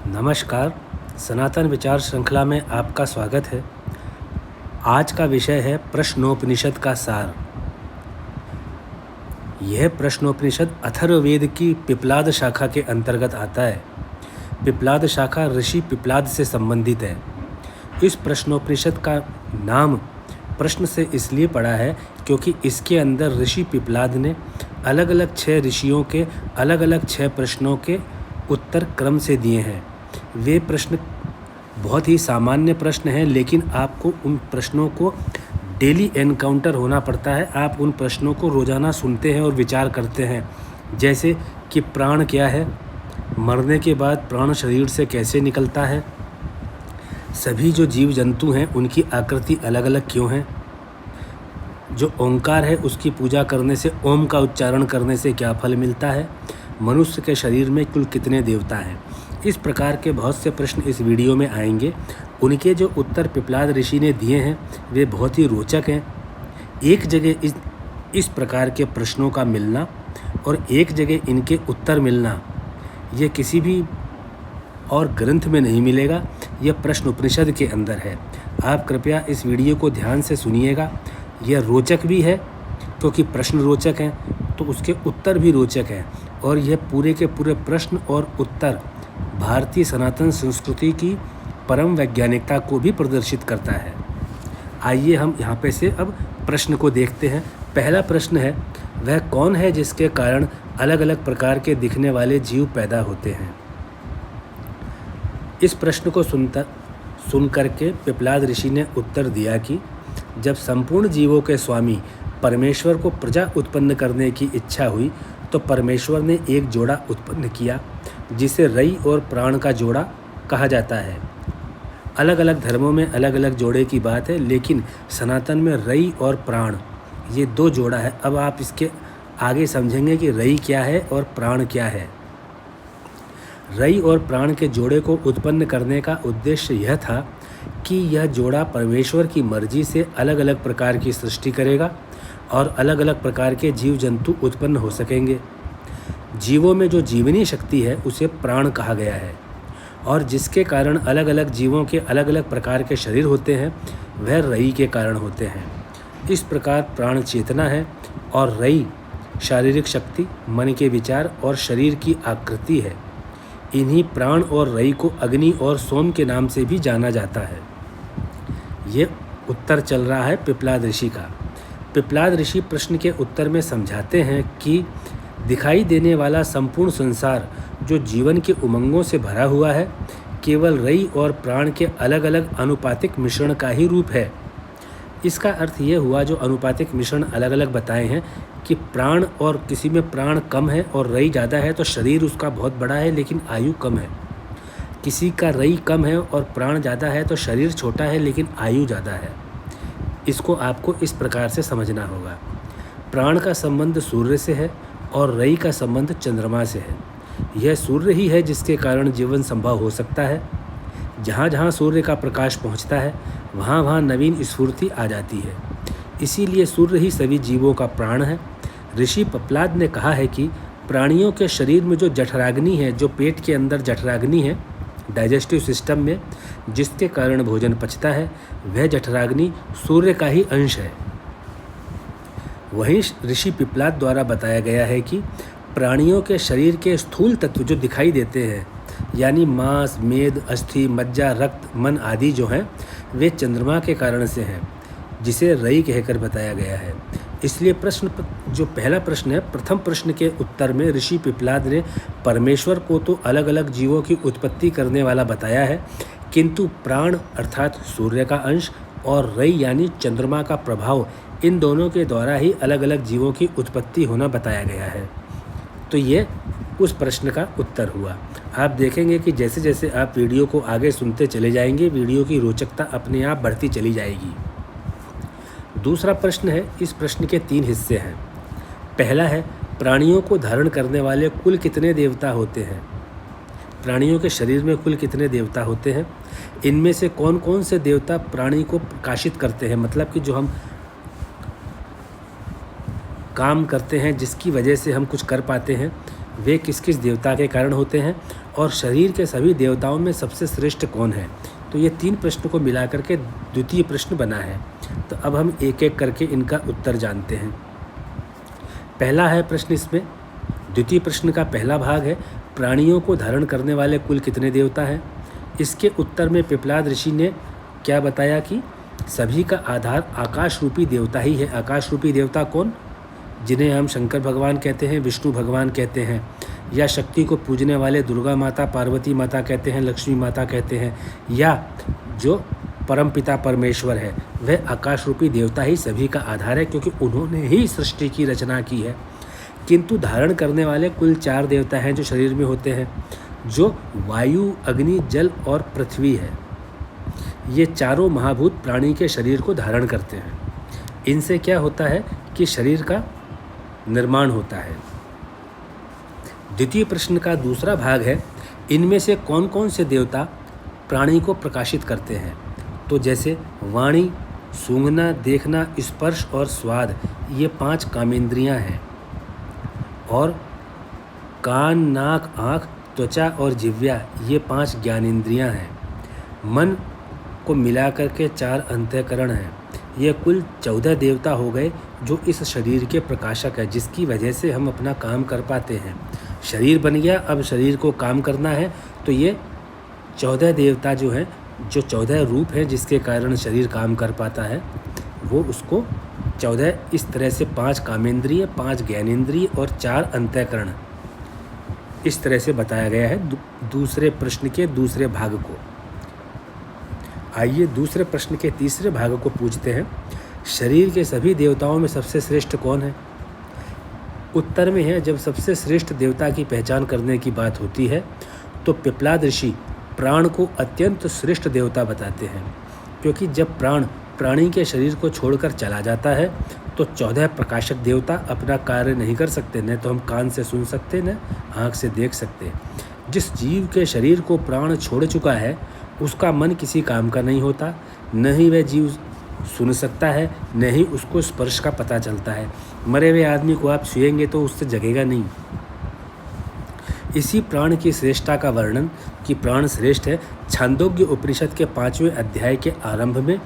नमस्कार। सनातन विचार श्रृंखला में आपका स्वागत है। आज का विषय है प्रश्नोपनिषद का सार। यह प्रश्नोपनिषद अथर्ववेद की पिप्लाद शाखा के अंतर्गत आता है। पिप्लाद शाखा ऋषि पिप्लाद से संबंधित है। इस प्रश्नोपनिषद का नाम प्रश्न से इसलिए पड़ा है क्योंकि इसके अंदर ऋषि पिप्लाद ने अलग अलग 6 ऋषियों के अलग अलग 6 प्रश्नों के उत्तर क्रम से दिए हैं। वे प्रश्न बहुत ही सामान्य प्रश्न हैं, लेकिन आपको उन प्रश्नों को डेली एनकाउंटर होना पड़ता है। आप उन प्रश्नों को रोज़ाना सुनते हैं और विचार करते हैं, जैसे कि प्राण क्या है, मरने के बाद प्राण शरीर से कैसे निकलता है, सभी जो जीव जंतु हैं उनकी आकृति अलग अलग क्यों है, जो ओंकार है उसकी पूजा करने से, ओम का उच्चारण करने से क्या फल मिलता है, मनुष्य के शरीर में कुल कितने देवता हैं। इस प्रकार के बहुत से प्रश्न इस वीडियो में आएंगे। उनके जो उत्तर पिप्लाद ऋषि ने दिए हैं वे बहुत ही रोचक हैं। एक जगह इस प्रकार के प्रश्नों का मिलना और एक जगह इनके उत्तर मिलना, ये किसी भी और ग्रंथ में नहीं मिलेगा। यह प्रश्न उपनिषद के अंदर है। आप कृपया इस वीडियो को ध्यान से सुनिएगा। यह रोचक भी है क्योंकि प्रश्न रोचक हैं, तो उसके उत्तर भी रोचक हैं, और यह पूरे के पूरे प्रश्न और उत्तर भारतीय सनातन संस्कृति की परम वैज्ञानिकता को भी प्रदर्शित करता है। आइए हम यहाँ पे से अब प्रश्न को देखते हैं। पहला प्रश्न है, वह कौन है जिसके कारण अलग अलग प्रकार के दिखने वाले जीव पैदा होते हैं। इस प्रश्न को सुन करके पिप्लाद ऋषि ने उत्तर दिया कि जब संपूर्ण जीवों के स्वामी परमेश्वर को प्रजा उत्पन्न करने की इच्छा हुई तो परमेश्वर ने एक जोड़ा उत्पन्न किया जिसे रई और प्राण का जोड़ा कहा जाता है। अलग अलग धर्मों में अलग अलग जोड़े की बात है, लेकिन सनातन में रई और प्राण ये 2 जोड़ा है। अब आप इसके आगे समझेंगे कि रई क्या है और प्राण क्या है। रई और प्राण के जोड़े को उत्पन्न करने का उद्देश्य यह था कि यह जोड़ा परमेश्वर की मर्जी से अलग अलग प्रकार की सृष्टि करेगा और अलग अलग प्रकार के जीव जंतु उत्पन्न हो सकेंगे। जीवों में जो जीवनी शक्ति है उसे प्राण कहा गया है, और जिसके कारण अलग अलग जीवों के अलग अलग प्रकार के शरीर होते हैं वह रई के कारण होते हैं। इस प्रकार प्राण चेतना है और रई शारीरिक शक्ति, मन के विचार और शरीर की आकृति है। इन्हीं प्राण और रई को अग्नि और सोम के नाम से भी जाना जाता है। ये उत्तर चल रहा है पिप्लाद ऋषि का। पिप्लाद ऋषि प्रश्न के उत्तर में समझाते हैं कि दिखाई देने वाला संपूर्ण संसार जो जीवन के उमंगों से भरा हुआ है केवल रई और प्राण के अलग अलग अनुपातिक मिश्रण का ही रूप है। इसका अर्थ यह हुआ, जो अनुपातिक मिश्रण अलग अलग बताए हैं कि प्राण और किसी में प्राण कम है और रई ज़्यादा है तो शरीर उसका बहुत बड़ा है लेकिन आयु कम है। किसी का रई कम है और प्राण ज़्यादा है तो शरीर छोटा है लेकिन आयु ज़्यादा है। इसको आपको इस प्रकार से समझना होगा। प्राण का संबंध सूर्य से है और रई का संबंध चंद्रमा से है। यह सूर्य ही है जिसके कारण जीवन संभव हो सकता है। जहाँ जहाँ सूर्य का प्रकाश पहुँचता है वहाँ वहाँ नवीन स्फूर्ति आ जाती है। इसीलिए सूर्य ही सभी जीवों का प्राण है। ऋषि पिप्लाद ने कहा है कि प्राणियों के शरीर में जो जठराग्नि है, जो पेट के अंदर जठराग्नि है, डाइजेस्टिव सिस्टम में जिसके कारण भोजन पचता है, वह जठराग्नि सूर्य का ही अंश है। वहीं ऋषि पिप्लाद द्वारा बताया गया है कि प्राणियों के शरीर के स्थूल तत्व जो दिखाई देते हैं, यानी मांस, मेद, अस्थि, मज्जा, रक्त, मन आदि जो हैं, वे चंद्रमा के कारण से हैं, जिसे रई कहकर बताया गया है। इसलिए जो पहला प्रश्न है, प्रथम प्रश्न के उत्तर में ऋषि पिप्लाद ने परमेश्वर को तो अलग अलग जीवों की उत्पत्ति करने वाला बताया है, किंतु प्राण अर्थात सूर्य का अंश और रई यानी चंद्रमा का प्रभाव, इन दोनों के द्वारा ही अलग अलग जीवों की उत्पत्ति होना बताया गया है। तो ये उस प्रश्न का उत्तर हुआ। आप देखेंगे कि जैसे जैसे आप वीडियो को आगे सुनते चले जाएंगे, वीडियो की रोचकता अपने आप बढ़ती चली जाएगी। दूसरा प्रश्न है, इस प्रश्न के 3 हिस्से हैं। पहला है, प्राणियों को धारण करने वाले कुल कितने देवता होते हैं। प्राणियों के शरीर में कुल कितने देवता होते हैं। इनमें से कौन कौन से देवता प्राणी को प्रकाशित करते हैं, मतलब कि जो हम काम करते हैं जिसकी वजह से हम कुछ कर पाते हैं, वे किस किस देवता के कारण होते हैं। और शरीर के सभी देवताओं में सबसे श्रेष्ठ कौन है। तो ये 3 प्रश्न को मिला करके द्वितीय प्रश्न बना है। तो अब हम एक एक करके इनका उत्तर जानते हैं। पहला है प्रश्न इसमें, द्वितीय प्रश्न का पहला भाग है, प्राणियों को धारण करने वाले कुल कितने देवता हैं। इसके उत्तर में पिप्पलाद ऋषि ने क्या बताया कि सभी का आधार आकाश रूपी देवता ही है। आकाश रूपी देवता कौन, जिन्हें हम शंकर भगवान कहते हैं, विष्णु भगवान कहते हैं, या शक्ति को पूजने वाले दुर्गा माता, पार्वती माता कहते हैं, लक्ष्मी माता कहते हैं, या जो परमपिता परमेश्वर है वह आकाश रूपी देवता ही सभी का आधार है, क्योंकि उन्होंने ही सृष्टि की रचना की है। किंतु धारण करने वाले कुल 4 देवता हैं जो शरीर में होते हैं, जो वायु, अग्नि, जल और पृथ्वी है। ये चारों महाभूत प्राणी के शरीर को धारण करते हैं। इनसे क्या होता है कि शरीर का निर्माण होता है। द्वितीय प्रश्न का दूसरा भाग है, इनमें से कौन कौन से देवता प्राणी को प्रकाशित करते हैं। तो जैसे वाणी, सूंघना, देखना, स्पर्श और स्वाद, ये 5 कामेंद्रियां हैं, और कान, नाक, आँख, त्वचा और जिह्वा, ये 5 ज्ञानेंद्रियां हैं। मन को मिलाकर के 4 अंतःकरण हैं। ये कुल 14 देवता हो गए जो इस शरीर के प्रकाशक है, जिसकी वजह से हम अपना काम कर पाते हैं। शरीर बन गया, अब शरीर को काम करना है, तो ये 14 देवता जो हैं, जो 14 रूप हैं जिसके कारण शरीर काम कर पाता है, वो उसको 14 इस तरह से 5 कामेंद्रिय, 5 ज्ञानेंद्रिय और 4 अंतःकरण, इस तरह से बताया गया है दूसरे प्रश्न के दूसरे भाग को। आइए दूसरे प्रश्न के तीसरे भाग को पूछते हैं, शरीर के सभी देवताओं में सबसे श्रेष्ठ कौन है। उत्तर में है, जब सबसे श्रेष्ठ देवता की पहचान करने की बात होती है तो पिप्पलाद ऋषि प्राण को अत्यंत श्रेष्ठ देवता बताते हैं, क्योंकि जब प्राण प्राणी के शरीर को छोड़कर चला जाता है तो 14 प्रकाशक देवता अपना कार्य नहीं कर सकते, न तो हम कान से सुन सकते, न आँख से देख सकते। जिस जीव के शरीर को प्राण छोड़ चुका है उसका मन किसी काम का नहीं होता, न ही वह जीव सुन सकता है, न ही उसको स्पर्श का पता चलता है। मरे हुए आदमी को आप छुएंगे तो उससे जगेगा नहीं। इसी प्राण की श्रेष्ठता का वर्णन कि प्राण श्रेष्ठ है छांदोग्य उपनिषद के 5वें अध्याय के आरंभ में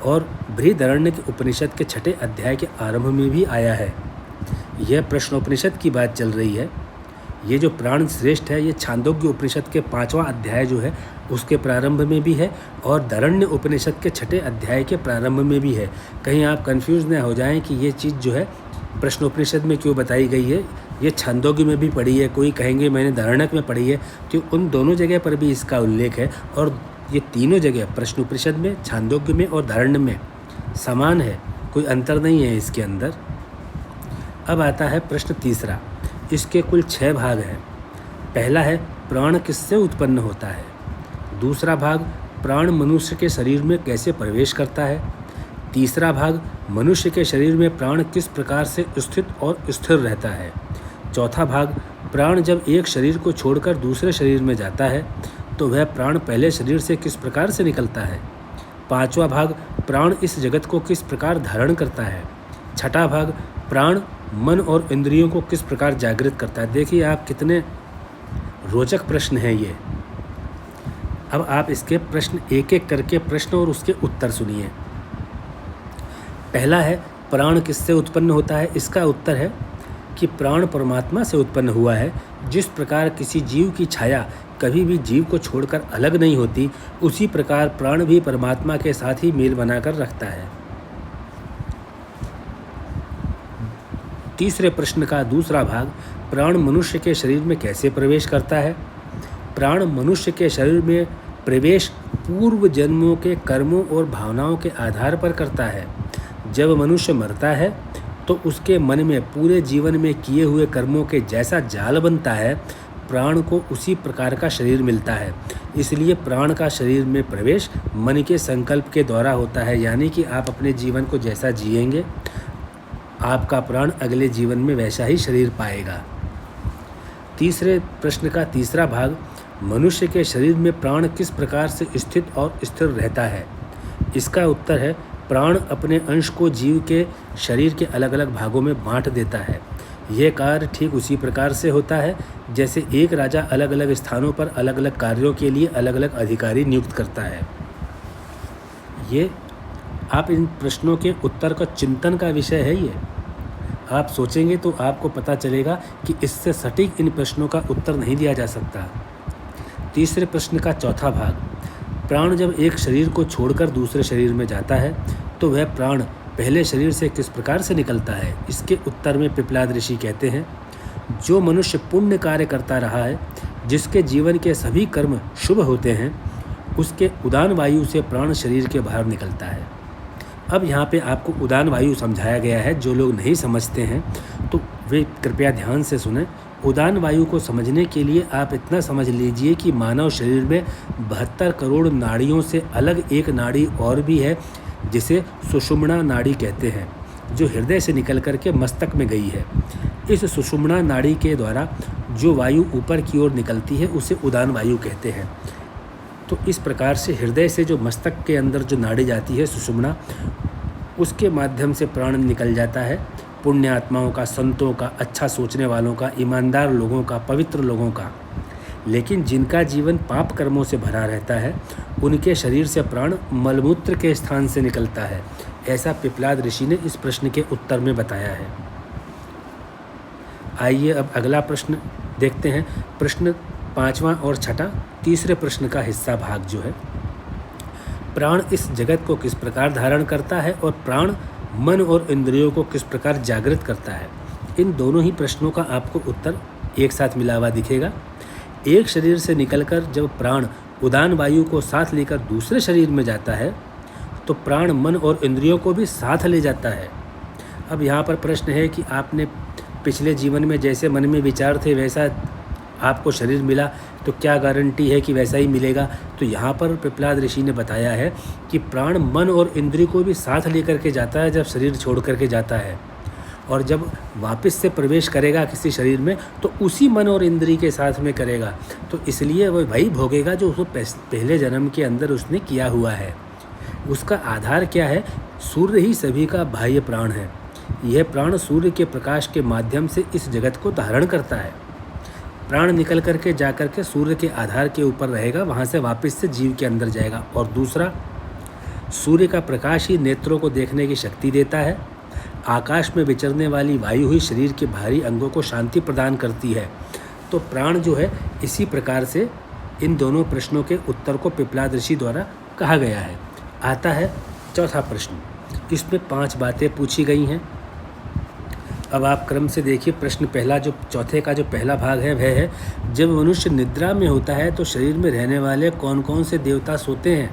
और बृहदारण्यक उपनिषद के 6ठे अध्याय के आरंभ में भी आया है। यह प्रश्नोपनिषद की बात चल रही है। ये जो प्राण श्रेष्ठ है ये छांदोग्य उपनिषद के 5वां अध्याय जो है उसके प्रारंभ में भी है और दारण्य उपनिषद के 6ठे अध्याय के प्रारंभ में भी है। कहीं आप कंफ्यूज न हो जाएं कि ये चीज़ जो है प्रश्नोपनिषद में क्यों बताई गई है, ये छांदोग्य में भी पढ़ी है, कोई कहेंगे मैंने दारण्यक में पढ़ी है, तो उन दोनों जगह पर भी इसका उल्लेख है। और ये तीनों जगह प्रश्नोपनिषद में, छांदोग्य में और दारण्य में समान है, कोई अंतर नहीं है इसके अंदर। अब आता है प्रश्न तीसरा। इसके कुल 6 भाग हैं। पहला है प्राण किससे उत्पन्न होता है। दूसरा भाग प्राण मनुष्य के शरीर में कैसे प्रवेश करता है। तीसरा भाग मनुष्य के शरीर में प्राण किस प्रकार से स्थित और स्थिर रहता है। चौथा भाग प्राण जब एक शरीर को छोड़कर दूसरे शरीर में जाता है तो वह प्राण पहले शरीर से किस प्रकार से निकलता है। पांचवा भाग प्राण इस जगत को किस प्रकार धारण करता है। छठा भाग प्राण मन और इंद्रियों को किस प्रकार जागृत करता है। देखिए आप कितने रोचक प्रश्न हैं ये। अब आप इसके प्रश्न एक एक करके प्रश्न और उसके उत्तर सुनिए। पहला है प्राण किससे उत्पन्न होता है। इसका उत्तर है कि प्राण परमात्मा से उत्पन्न हुआ है। जिस प्रकार किसी जीव की छाया कभी भी जीव को छोड़कर अलग नहीं होती, उसी प्रकार प्राण भी परमात्मा के साथ ही मेल बनाकर रखता है। तीसरे प्रश्न का दूसरा भाग प्राण मनुष्य के शरीर में कैसे प्रवेश करता है। प्राण मनुष्य के शरीर में प्रवेश पूर्व जन्मों के कर्मों और भावनाओं के आधार पर करता है। जब मनुष्य मरता है तो उसके मन में पूरे जीवन में किए हुए कर्मों के जैसा जाल बनता है, प्राण को उसी प्रकार का शरीर मिलता है। इसलिए प्राण का शरीर में प्रवेश मन के संकल्प के द्वारा होता है, यानी कि आप अपने जीवन को जैसा जिएंगे आपका प्राण अगले जीवन में वैसा ही शरीर पाएगा। तीसरे प्रश्न का तीसरा भाग मनुष्य के शरीर में प्राण किस प्रकार से स्थित और स्थिर रहता है। इसका उत्तर है प्राण अपने अंश को जीव के शरीर के अलग अलग भागों में बांट देता है। यह कार्य ठीक उसी प्रकार से होता है जैसे एक राजा अलग अलग स्थानों पर अलग अलग कार्यों के लिए अलग अलग अधिकारी नियुक्त करता है। ये आप इन प्रश्नों के उत्तर का चिंतन का विषय है। ये आप सोचेंगे तो आपको पता चलेगा कि इससे सटीक इन प्रश्नों का उत्तर नहीं दिया जा सकता। तीसरे प्रश्न का चौथा भाग, प्राण जब एक शरीर को छोड़कर दूसरे शरीर में जाता है तो वह प्राण पहले शरीर से किस प्रकार से निकलता है? इसके उत्तर में पिप्पलाद ऋषि कहते हैं, जो मनुष्य पुण्य कार्य करता रहा है, जिसके जीवन के सभी कर्म शुभ होते हैं, उसके उदान वायु से प्राण शरीर के बाहर निकलता है। अब यहाँ पे आपको उदान वायु समझाया गया है। जो लोग नहीं समझते हैं तो वे कृपया ध्यान से सुनें। उदान वायु को समझने के लिए आप इतना समझ लीजिए कि मानव शरीर में 72 करोड़ नाड़ियों से अलग एक नाड़ी और भी है जिसे सुषुम्ना नाड़ी कहते हैं, जो हृदय से निकल करके मस्तक में गई है। इस सुषुम्ना नाड़ी के द्वारा जो वायु ऊपर की ओर निकलती है उसे उदान वायु कहते हैं। तो इस प्रकार से हृदय से जो मस्तक के अंदर जो नाड़ी जाती है सुषुम्ना, उसके माध्यम से प्राण निकल जाता है। पुण्य आत्माओं का, संतों का, अच्छा सोचने वालों का, ईमानदार लोगों का, पवित्र लोगों का। लेकिन जिनका जीवन पाप कर्मों से भरा रहता है उनके शरीर से प्राण मलमूत्र के स्थान से निकलता है। ऐसा पिप्पलाद ऋषि ने इस प्रश्न के उत्तर में बताया है। आइए अब अगला प्रश्न देखते हैं। प्रश्न 5वां और 6ठा तीसरे प्रश्न का हिस्सा भाग जो है, प्राण इस जगत को किस प्रकार धारण करता है और प्राण मन और इंद्रियों को किस प्रकार जागृत करता है। इन दोनों ही प्रश्नों का आपको उत्तर एक साथ मिला हुआ दिखेगा। एक शरीर से निकलकर जब प्राण उदान वायु को साथ लेकर दूसरे शरीर में जाता है तो प्राण मन और इंद्रियों को भी साथ ले जाता है। अब यहाँ पर प्रश्न है कि आपने पिछले जीवन में जैसे मन में विचार थे वैसा आपको शरीर मिला, तो क्या गारंटी है कि वैसा ही मिलेगा? तो यहाँ पर पिप्पलाद ऋषि ने बताया है कि प्राण मन और इंद्रिय को भी साथ लेकर के जाता है जब शरीर छोड़ करके जाता है, और जब वापस से प्रवेश करेगा किसी शरीर में तो उसी मन और इंद्रिय के साथ में करेगा। तो इसलिए वह वही भोगेगा जो उसको पहले जन्म के अंदर उसने किया हुआ है। उसका आधार क्या है? सूर्य ही सभी का बाह्य प्राण है। यह प्राण सूर्य के प्रकाश के माध्यम से इस जगत को धारण करता है। प्राण निकल करके जा करके सूर्य के आधार के ऊपर रहेगा, वहाँ से वापस से जीव के अंदर जाएगा। और दूसरा, सूर्य का प्रकाश ही नेत्रों को देखने की शक्ति देता है। आकाश में विचरने वाली वायु ही शरीर के बाहरी अंगों को शांति प्रदान करती है। तो प्राण जो है इसी प्रकार से इन दोनों प्रश्नों के उत्तर को पिप्पलाद ऋषि द्वारा कहा गया है। आता है चौथा प्रश्न। इसमें 5 बातें पूछी गई हैं। अब आप क्रम से देखिए। प्रश्न पहला, जो चौथे का जो पहला भाग है वह है, जब मनुष्य निद्रा में होता है तो शरीर में रहने वाले कौन कौन से देवता सोते हैं?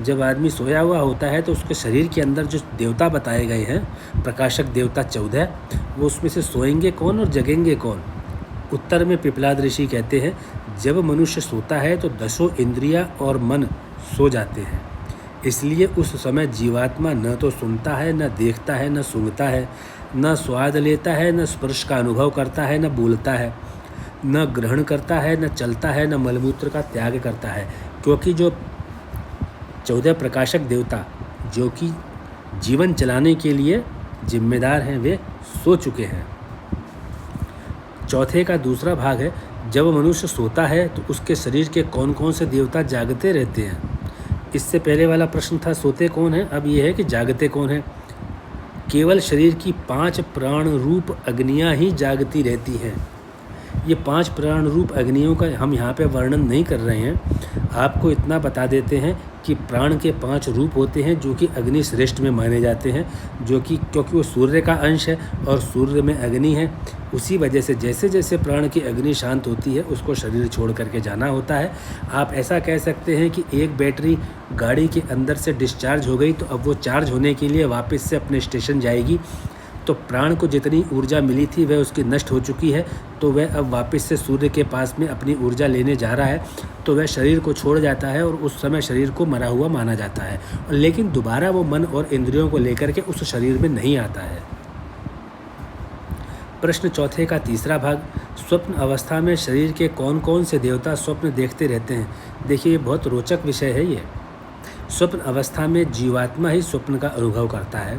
जब आदमी सोया हुआ होता है तो उसके शरीर के अंदर जो देवता बताए गए हैं, प्रकाशक देवता 14, वो उसमें से सोएंगे कौन और जगेंगे कौन? उत्तर में पिप्पलाद ऋषि कहते हैं, जब मनुष्य सोता है तो 10 इंद्रियां और मन सो जाते हैं। इसलिए उस समय जीवात्मा न तो सुनता है, न देखता है, न सूंघता है, न स्वाद लेता है, न स्पर्श का अनुभव करता है, न बोलता है, न ग्रहण करता है, न चलता है, न मलमूत्र का त्याग करता है। क्योंकि जो 14 प्रकाशक देवता जो कि जीवन चलाने के लिए जिम्मेदार हैं वे सो चुके हैं। चौथे का दूसरा भाग है, जब मनुष्य सोता है तो उसके शरीर के कौन कौन से देवता जागते रहते हैं। इससे पहले वाला प्रश्न था सोते कौन है, अब यह है कि जागते कौन है। केवल शरीर की 5 प्राण रूप अग्नियाँ ही जागती रहती हैं। ये 5 प्राण रूप अग्नियों का हम यहाँ पे वर्णन नहीं कर रहे हैं। आपको इतना बता देते हैं कि प्राण के 5 रूप होते हैं जो कि अग्नि श्रेष्ठ में माने जाते हैं, जो कि क्योंकि वो सूर्य का अंश है और सूर्य में अग्नि है। उसी वजह से जैसे जैसे प्राण की अग्नि शांत होती है उसको शरीर छोड़ करके जाना होता है। आप ऐसा कह सकते हैं कि एक बैटरी गाड़ी के अंदर से डिस्चार्ज हो गई तो अब वो चार्ज होने के लिए वापस से अपने स्टेशन जाएगी। तो प्राण को जितनी ऊर्जा मिली थी वह उसकी नष्ट हो चुकी है, तो वह अब वापस से सूर्य के पास में अपनी ऊर्जा लेने जा रहा है। तो वह शरीर को छोड़ जाता है और उस समय शरीर को मरा हुआ माना जाता है, लेकिन दोबारा वो मन और इंद्रियों को लेकर के उस शरीर में नहीं आता है। प्रश्न चौथे का तीसरा भाग, स्वप्न अवस्था में शरीर के कौन कौन से देवता स्वप्न देखते रहते हैं। देखिए ये बहुत रोचक विषय है। ये स्वप्न अवस्था में जीवात्मा ही स्वप्न का अनुभव करता है।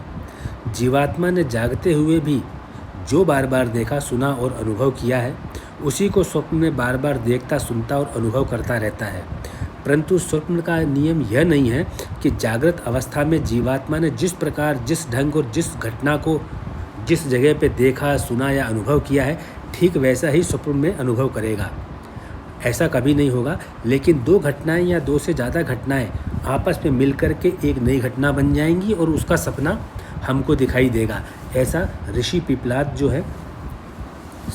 जीवात्मा ने जागते हुए भी जो बार बार देखा, सुना और अनुभव किया है, उसी को स्वप्न में बार बार देखता, सुनता और अनुभव करता रहता है। परंतु स्वप्न का नियम यह नहीं है कि जागृत अवस्था में जीवात्मा ने जिस प्रकार, जिस ढंग और जिस घटना को जिस जगह पे देखा, सुना या अनुभव किया है, ठीक वैसा ही स्वप्न में अनुभव करेगा। ऐसा कभी नहीं होगा। लेकिन दो घटनाएं या दो से ज़्यादा घटनाएं आपस में मिलकर के एक नई घटना बन जाएंगी और उसका सपना हमको दिखाई देगा। ऐसा ऋषि पिपलाद जो है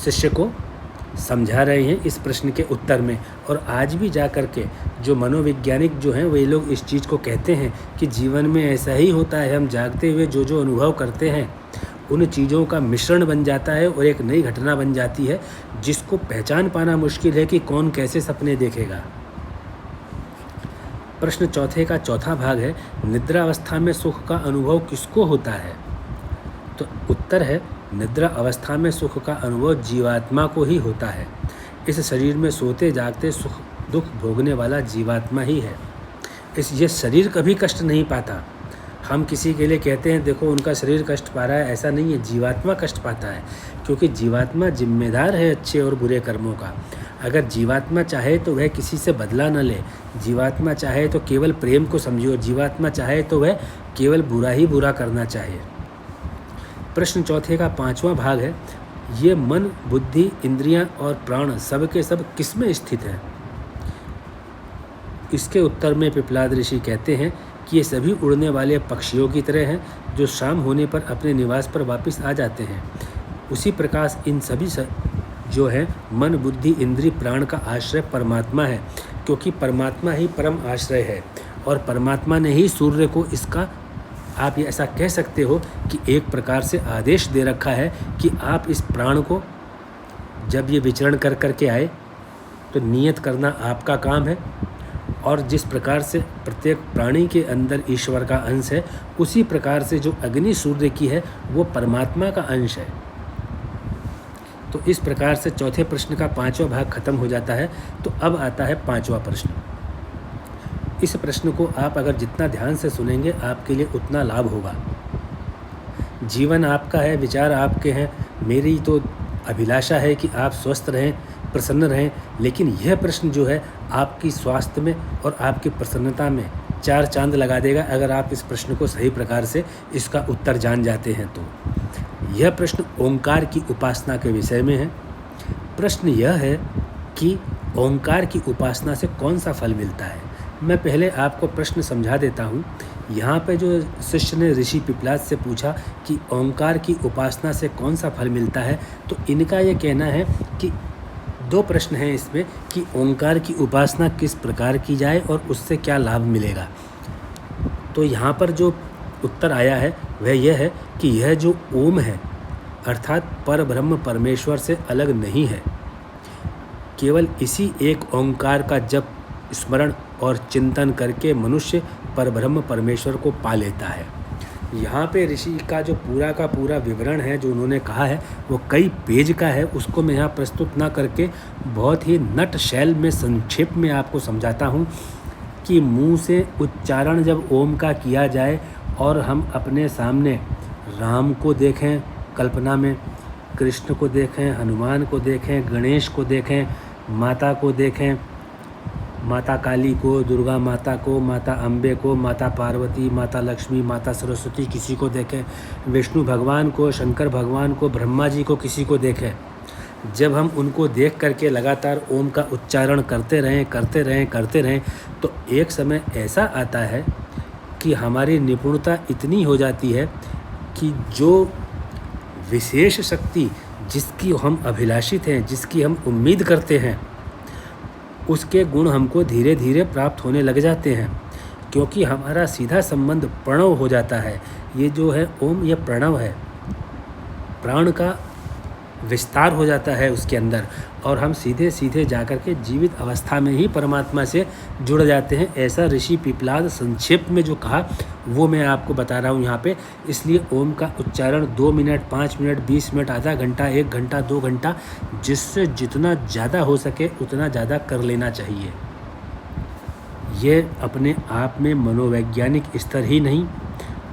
शिष्य को समझा रहे हैं इस प्रश्न के उत्तर में। और आज भी जा कर के जो मनोवैज्ञानिक जो हैं वे लोग इस चीज़ को कहते हैं कि जीवन में ऐसा ही होता है। हम जागते हुए जो जो अनुभव करते हैं उन चीज़ों का मिश्रण बन जाता है और एक नई घटना बन जाती है, जिसको पहचान पाना मुश्किल है कि कौन कैसे सपने देखेगा। प्रश्न चौथे का चौथा भाग है, निद्रा अवस्था में सुख का अनुभव किसको होता है? तो उत्तर है, निद्रा अवस्था में सुख का अनुभव जीवात्मा को ही होता है। इस शरीर में सोते जागते सुख दुख भोगने वाला जीवात्मा ही है। ये शरीर कभी कष्ट नहीं पाता। हम किसी के लिए कहते हैं देखो उनका शरीर कष्ट पा रहा है, ऐसा नहीं है, जीवात्मा कष्ट पाता है, क्योंकि जीवात्मा जिम्मेदार है अच्छे और बुरे कर्मों का। अगर जीवात्मा चाहे तो वह किसी से बदला न ले, जीवात्मा चाहे तो केवल प्रेम को समझे, और जीवात्मा चाहे तो वह केवल बुरा ही बुरा करना चाहे। प्रश्न चौथे का पांचवा भाग है, ये मन, बुद्धि, इंद्रियां और प्राण सब के सब किस में स्थित हैं? इसके उत्तर में पिपलाद ऋषि कहते हैं कि ये सभी उड़ने वाले पक्षियों की तरह हैं, जो शाम होने पर अपने निवास पर वापस आ जाते हैं। उसी प्रकार इन सभी जो है मन, बुद्धि, इंद्रिय, प्राण का आश्रय परमात्मा है, क्योंकि परमात्मा ही परम आश्रय है। और परमात्मा ने ही सूर्य को इसका, आप ये ऐसा कह सकते हो कि एक प्रकार से आदेश दे रखा है कि आप इस प्राण को जब ये विचरण कर करके आए तो नियत करना आपका काम है। और जिस प्रकार से प्रत्येक प्राणी के अंदर ईश्वर का अंश है, उसी प्रकार से जो अग्नि सूर्य की है वो परमात्मा का अंश है। तो इस प्रकार से चौथे प्रश्न का पांचवा भाग खत्म हो जाता है। तो अब आता है पांचवा प्रश्न। इस प्रश्न को आप अगर जितना ध्यान से सुनेंगे आपके लिए उतना लाभ होगा। जीवन आपका है, विचार आपके हैं। मेरी तो अभिलाषा है कि आप स्वस्थ रहें, प्रसन्न रहें, लेकिन यह प्रश्न जो है आपकी स्वास्थ्य में और आपकी प्रसन्नता में 4 चांद लगा देगा अगर आप इस प्रश्न को सही प्रकार से इसका उत्तर जान जाते हैं। तो यह प्रश्न ओंकार की उपासना के विषय में है। प्रश्न यह है कि ओंकार की उपासना से कौन सा फल मिलता है। मैं पहले आपको प्रश्न समझा देता हूँ। यहाँ पे जो शिष्य ने ऋषि पिपलाद से पूछा कि ओंकार की उपासना से कौन सा फल मिलता है, तो इनका ये कहना है कि 2 प्रश्न हैं इसमें कि ओंकार की उपासना किस प्रकार की जाए और उससे क्या लाभ मिलेगा। तो यहाँ पर जो उत्तर आया है वह यह है कि यह जो ओम है अर्थात पर ब्रह्म परमेश्वर से अलग नहीं है। केवल इसी एक ओंकार का जप, स्मरण और चिंतन करके मनुष्य परब्रह्म परमेश्वर को पा लेता है। यहाँ पे ऋषि का जो पूरा का पूरा विवरण है जो उन्होंने कहा है वो कई पेज का है, उसको मैं यहाँ प्रस्तुत ना करके बहुत ही नट शैल में संक्षेप में आपको समझाता हूँ कि मुंह से उच्चारण जब ओम का किया जाए और हम अपने सामने राम को देखें कल्पना में, कृष्ण को देखें, हनुमान को देखें, गणेश को देखें, माता को देखें, माता काली को, दुर्गा माता को, माता अम्बे को, माता पार्वती, माता लक्ष्मी, माता सरस्वती किसी को देखें, विष्णु भगवान को, शंकर भगवान को, ब्रह्मा जी को किसी को देखें। जब हम उनको देख करके लगातार ओम का उच्चारण करते रहें तो एक समय ऐसा आता है कि हमारी निपुणता इतनी हो जाती है कि जो विशेष शक्ति जिसकी हम अभिलाषित हैं, जिसकी हम उम्मीद करते हैं, उसके गुण हमको धीरे धीरे प्राप्त होने लग जाते हैं, क्योंकि हमारा सीधा संबंध प्रणव हो जाता है। ये जो है ओम, ये प्रणव है, प्राण का विस्तार हो जाता है उसके अंदर, और हम सीधे सीधे जाकर के जीवित अवस्था में ही परमात्मा से जुड़ जाते हैं। ऐसा ऋषि पिपलाद संक्षेप में जो कहा वो मैं आपको बता रहा हूँ यहाँ पे। इसलिए ओम का उच्चारण 2 मिनट, 5 मिनट, 20 मिनट, आधा घंटा, 1 घंटा, 2 घंटा, जिससे जितना ज़्यादा हो सके उतना ज़्यादा कर लेना चाहिए। ये अपने आप में मनोवैज्ञानिक स्तर ही नहीं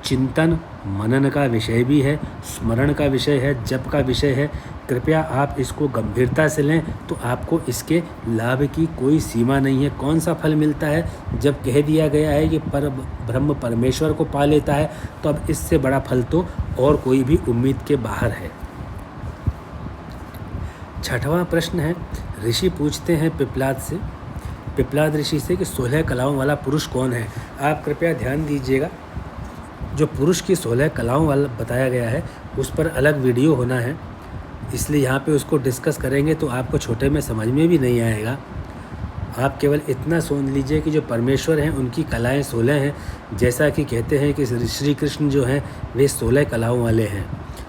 चिंतन मनन का विषय भी है, स्मरण का विषय है, जप का विषय है। कृपया आप इसको गंभीरता से लें तो आपको इसके लाभ की कोई सीमा नहीं है। कौन सा फल मिलता है? जब कह दिया गया है कि पर ब्रह्म परमेश्वर को पा लेता है, तो अब इससे बड़ा फल तो और कोई भी उम्मीद के बाहर है। 6वां प्रश्न है, ऋषि पूछते हैं पिप्लाद ऋषि से कि 16 कलाओं वाला पुरुष कौन है। आप कृपया ध्यान दीजिएगा, जो पुरुष की 16 कलाओं वाला बताया गया है उस पर अलग वीडियो होना है, इसलिए यहाँ पे उसको डिस्कस करेंगे तो आपको छोटे में समझ में भी नहीं आएगा। आप केवल इतना सुन लीजिए कि जो परमेश्वर हैं उनकी कलाएं 16 हैं, जैसा कि कहते हैं कि श्री कृष्ण जो हैं वे 16 कलाओं वाले हैं।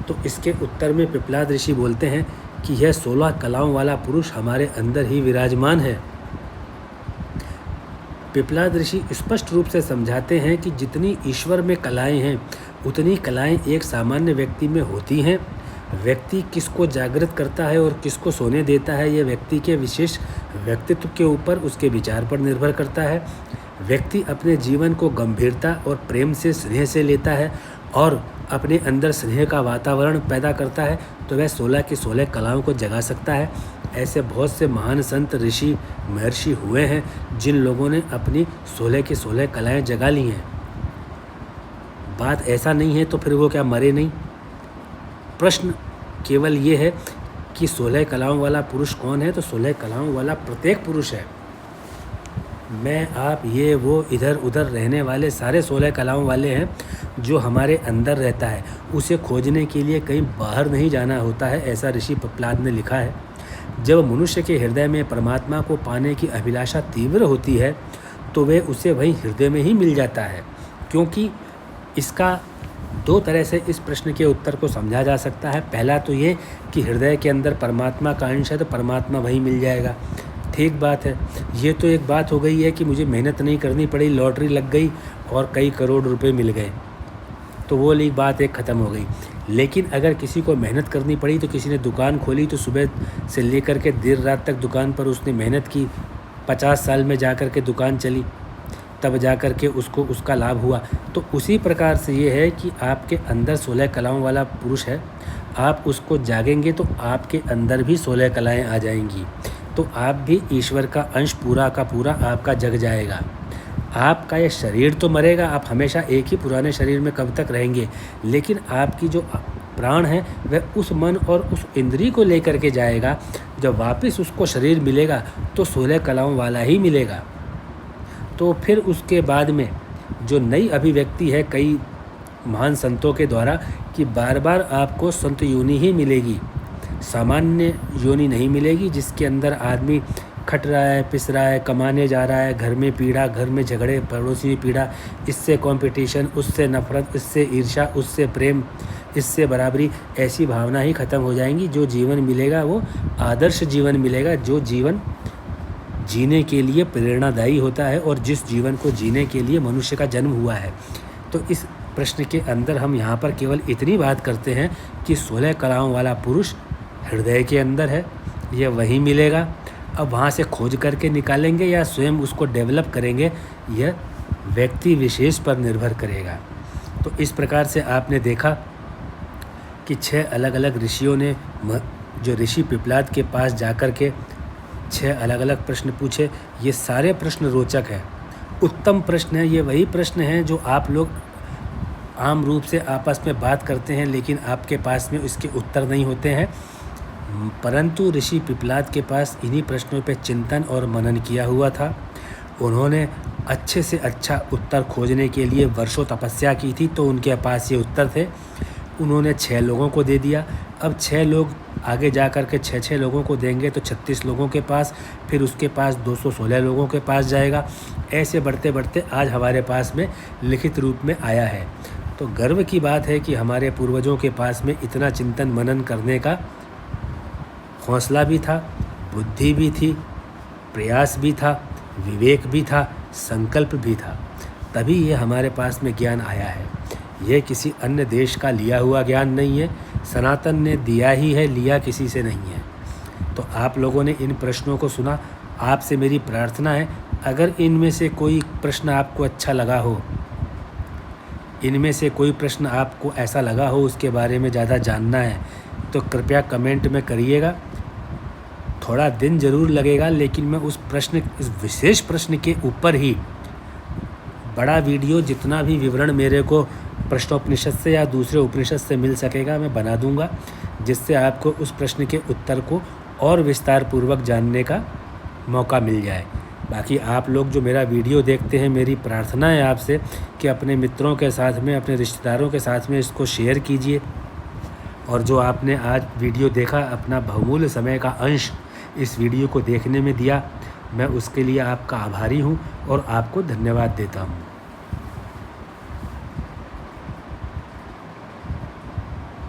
तो इसके उत्तर में पिप्लाद ऋषि बोलते हैं कि यह 16 कलाओं वाला पुरुष हमारे अंदर ही विराजमान है। पिप्लाद ऋषि स्पष्ट रूप से समझाते हैं कि जितनी ईश्वर में कलाएं हैं उतनी कलाएं एक सामान्य व्यक्ति में होती हैं। व्यक्ति किसको जागृत करता है और किसको सोने देता है, यह व्यक्ति के विशेष व्यक्तित्व के ऊपर, उसके विचार पर निर्भर करता है। व्यक्ति अपने जीवन को गंभीरता और प्रेम से, स्नेह से लेता है और अपने अंदर स्नेह का वातावरण पैदा करता है, तो वह 16 की 16 कलाओं को जगा सकता है। ऐसे बहुत से महान संत, ऋषि, महर्षि हुए हैं जिन लोगों ने अपनी 16 की 16 कलाएं जगा ली हैं। बात ऐसा नहीं है तो फिर वो क्या मरे नहीं? प्रश्न केवल ये है कि 16 कलाओं वाला पुरुष कौन है। तो 16 कलाओं वाला प्रत्येक पुरुष है। मैं, आप, ये, वो, इधर उधर रहने वाले सारे 16 कलाओं वाले हैं जो हमारे अंदर रहता है। उसे खोजने के लिए कहीं बाहर नहीं जाना होता है, ऐसा ऋषि पिप्लाद ने लिखा है। जब मनुष्य के हृदय में परमात्मा को पाने की अभिलाषा तीव्र होती है तो वे उसे वहीं हृदय में ही मिल जाता है। क्योंकि इसका 2 तरह से इस प्रश्न के उत्तर को समझा जा सकता है। पहला तो ये कि हृदय के अंदर परमात्मा का अंश है तो परमात्मा वहीं मिल जाएगा। ठीक बात है। ये तो एक बात हो गई है कि मुझे मेहनत नहीं करनी पड़ी, लॉटरी लग गई और कई करोड़ रुपए मिल गए, तो वो वाली बात एक ख़त्म हो गई। लेकिन अगर किसी को मेहनत करनी पड़ी, तो किसी ने दुकान खोली तो सुबह से लेकर के देर रात तक दुकान पर उसने मेहनत की, 50 साल में जा कर के दुकान चली, तब जा कर के उसको उसका लाभ हुआ। तो उसी प्रकार से ये है कि आपके अंदर 16 कलाओं वाला पुरुष है। आप उसको जागेंगे तो आपके अंदर भी 16 कलाएँ आ जाएंगी, तो आप भी ईश्वर का अंश पूरा का पूरा आपका जग जाएगा। आपका ये शरीर तो मरेगा, आप हमेशा एक ही पुराने शरीर में कब तक रहेंगे, लेकिन आपकी जो प्राण है वह उस मन और उस इंद्रिय को लेकर के जाएगा। जब वापस उसको शरीर मिलेगा तो 16 कलाओं वाला ही मिलेगा। तो फिर उसके बाद में जो नई अभिव्यक्ति है कई महान संतों के द्वारा कि बार बार आपको संत योनि ही मिलेगी, सामान्य योनि नहीं मिलेगी जिसके अंदर आदमी खट रहा है, पिस रहा है, कमाने जा रहा है, घर में पीड़ा, घर में झगड़े, पड़ोसी में पीड़ा, इससे कंपटीशन, उससे नफरत, इससे ईर्ष्या, उससे प्रेम, इससे बराबरी, ऐसी भावना ही ख़त्म हो जाएंगी। जो जीवन मिलेगा वो आदर्श जीवन मिलेगा, जो जीवन जीने के लिए प्रेरणादायी होता है और जिस जीवन को जीने के लिए मनुष्य का जन्म हुआ है। तो इस प्रश्न के अंदर हम यहाँ पर केवल इतनी बात करते हैं कि 16 कलाओं वाला पुरुष हृदय के अंदर है, यह वहीं मिलेगा। अब वहाँ से खोज करके निकालेंगे या स्वयं उसको डेवलप करेंगे, यह व्यक्ति विशेष पर निर्भर करेगा। तो इस प्रकार से आपने देखा कि 6 अलग अलग ऋषियों ने, जो ऋषि पिप्लाद के पास जाकर के 6 अलग अलग प्रश्न पूछे। ये सारे प्रश्न रोचक हैं, उत्तम प्रश्न हैं। ये वही प्रश्न हैं जो आप लोग आम रूप से आपस में बात करते हैं, लेकिन आपके पास में इसके उत्तर नहीं होते हैं। परंतु ऋषि पिप्लाद के पास इन्हीं प्रश्नों पे चिंतन और मनन किया हुआ था। उन्होंने अच्छे से अच्छा उत्तर खोजने के लिए वर्षों तपस्या की थी, तो उनके पास ये उत्तर थे। उन्होंने 6 लोगों को दे दिया। अब 6 लोग आगे जा कर के 6 लोगों को देंगे तो 36 लोगों के पास, फिर उसके पास 216 लोगों के पास जाएगा। ऐसे बढ़ते बढ़ते आज हमारे पास में लिखित रूप में आया है। तो गर्व की बात है कि हमारे पूर्वजों के पास में इतना चिंतन मनन करने का हौसला भी था, बुद्धि भी थी, प्रयास भी था, विवेक भी था, संकल्प भी था, तभी ये हमारे पास में ज्ञान आया है। यह किसी अन्य देश का लिया हुआ ज्ञान नहीं है, सनातन ने दिया ही है, लिया किसी से नहीं है। तो आप लोगों ने इन प्रश्नों को सुना, आपसे मेरी प्रार्थना है अगर इनमें से कोई प्रश्न आपको अच्छा लगा हो, इनमें से कोई प्रश्न आपको ऐसा लगा हो उसके बारे में ज़्यादा जानना है तो कृपया कमेंट में करिएगा। थोड़ा दिन ज़रूर लगेगा, लेकिन मैं इस विशेष प्रश्न के ऊपर ही बड़ा वीडियो, जितना भी विवरण मेरे को प्रश्नोपनिषद से या दूसरे उपनिषद से मिल सकेगा मैं बना दूंगा, जिससे आपको उस प्रश्न के उत्तर को और विस्तार पूर्वक जानने का मौका मिल जाए। बाकी आप लोग जो मेरा वीडियो देखते हैं, मेरी प्रार्थना है आपसे कि अपने मित्रों के साथ में, अपने रिश्तेदारों के साथ में इसको शेयर कीजिए। और जो आपने आज वीडियो देखा, अपना बहुमूल्य समय का अंश इस वीडियो को देखने में दिया, मैं उसके लिए आपका आभारी हूँ और आपको धन्यवाद देता हूँ।